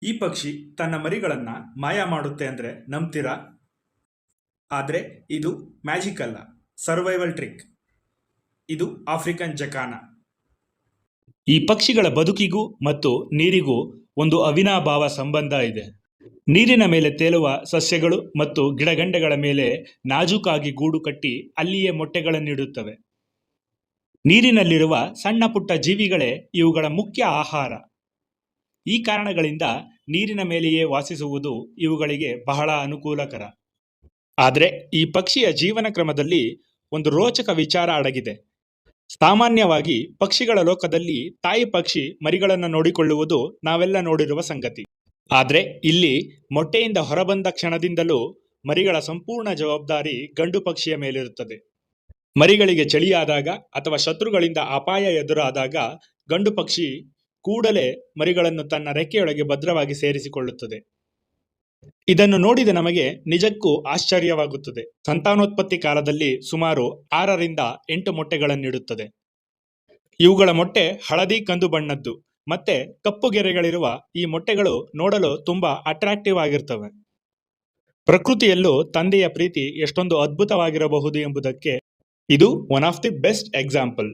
ಈ ಪಕ್ಷಿ ತನ್ನ ಮರಿಗಳನ್ನ ಮಾಯ ಮಾಡುತ್ತೆ ಅಂದ್ರೆ ನಂಬ್ತೀರಾ? ಆದ್ರೆ ಇದು ಮ್ಯಾಜಿಕ್ ಅಲ್ಲ, ಸರ್ವೈವಲ್ ಟ್ರಿಕ್. ಇದು ಆಫ್ರಿಕನ್ ಜಕಾನ. ಈ ಪಕ್ಷಿಗಳ ಬದುಕಿಗೂ ಮತ್ತು ನೀರಿಗೂ ಒಂದು ಅವಿನಾಭಾವ ಸಂಬಂಧ ಇದೆ. ನೀರಿನ ಮೇಲೆ ತೇಲುವ ಸಸ್ಯಗಳು ಮತ್ತು ಗಿಡಗಂಡೆಗಳ ಮೇಲೆ ನಾಜೂಕಾಗಿ ಗೂಡು ಕಟ್ಟಿ ಅಲ್ಲಿಯೇ ಮೊಟ್ಟೆಗಳನ್ನಿಡುತ್ತವೆ. ನೀರಿನಲ್ಲಿರುವ ಸಣ್ಣ ಪುಟ್ಟ ಜೀವಿಗಳೇ ಇವುಗಳ ಮುಖ್ಯ ಆಹಾರ. ಈ ಕಾರಣಗಳಿಂದ ನೀರಿನ ಮೇಲೆಯೇ ವಾಸಿಸುವುದು ಇವುಗಳಿಗೆ ಬಹಳ ಅನುಕೂಲಕರ. ಆದರೆ ಈ ಪಕ್ಷಿಯ ಜೀವನ ಕ್ರಮದಲ್ಲಿ ಒಂದು ರೋಚಕ ವಿಚಾರ ಅಡಗಿದೆ. ಸಾಮಾನ್ಯವಾಗಿ ಪಕ್ಷಿಗಳ ಲೋಕದಲ್ಲಿ ತಾಯಿ ಪಕ್ಷಿ ಮರಿಗಳನ್ನು ನೋಡಿಕೊಳ್ಳುವುದು ನಾವೆಲ್ಲ ನೋಡಿರುವ ಸಂಗತಿ. ಆದರೆ ಇಲ್ಲಿ ಮೊಟ್ಟೆಯಿಂದ ಹೊರಬಂದ ಕ್ಷಣದಿಂದಲೂ ಮರಿಗಳ ಸಂಪೂರ್ಣ ಜವಾಬ್ದಾರಿ ಗಂಡು ಪಕ್ಷಿಯ ಮೇಲಿರುತ್ತದೆ. ಮರಿಗಳಿಗೆ ಚಳಿಯಾದಾಗ ಅಥವಾ ಶತ್ರುಗಳಿಂದ ಅಪಾಯ ಎದುರಾದಾಗ ಗಂಡು ಪಕ್ಷಿ ಕೂಡಲೇ ಮರಿಗಳನ್ನು ತನ್ನ ರೆಕ್ಕೆಯೊಳಗೆ ಭದ್ರವಾಗಿ ಸೇರಿಸಿಕೊಳ್ಳುತ್ತದೆ. ಇದನ್ನು ನೋಡಿದ ನಮಗೆ ನಿಜಕ್ಕೂ ಆಶ್ಚರ್ಯವಾಗುತ್ತದೆ. ಸಂತಾನೋತ್ಪತ್ತಿ ಕಾಲದಲ್ಲಿ ಸುಮಾರು 6ರಿಂದ 8 ಮೊಟ್ಟೆಗಳನ್ನಿಡುತ್ತದೆ. ಇವುಗಳ ಮೊಟ್ಟೆ ಹಳದಿ ಕಂದು ಬಣ್ಣದ್ದು ಮತ್ತೆ ಕಪ್ಪು ಗೆರೆಗಳಿರುವ ಈ ಮೊಟ್ಟೆಗಳು ನೋಡಲು ತುಂಬಾ ಅಟ್ರಾಕ್ಟಿವ್ ಆಗಿರ್ತವೆ. ಪ್ರಕೃತಿಯಲ್ಲೂ ತಂದೆಯ ಪ್ರೀತಿ ಎಷ್ಟೊಂದು ಅದ್ಭುತವಾಗಿರಬಹುದು ಎಂಬುದಕ್ಕೆ ಇದು one of the best example.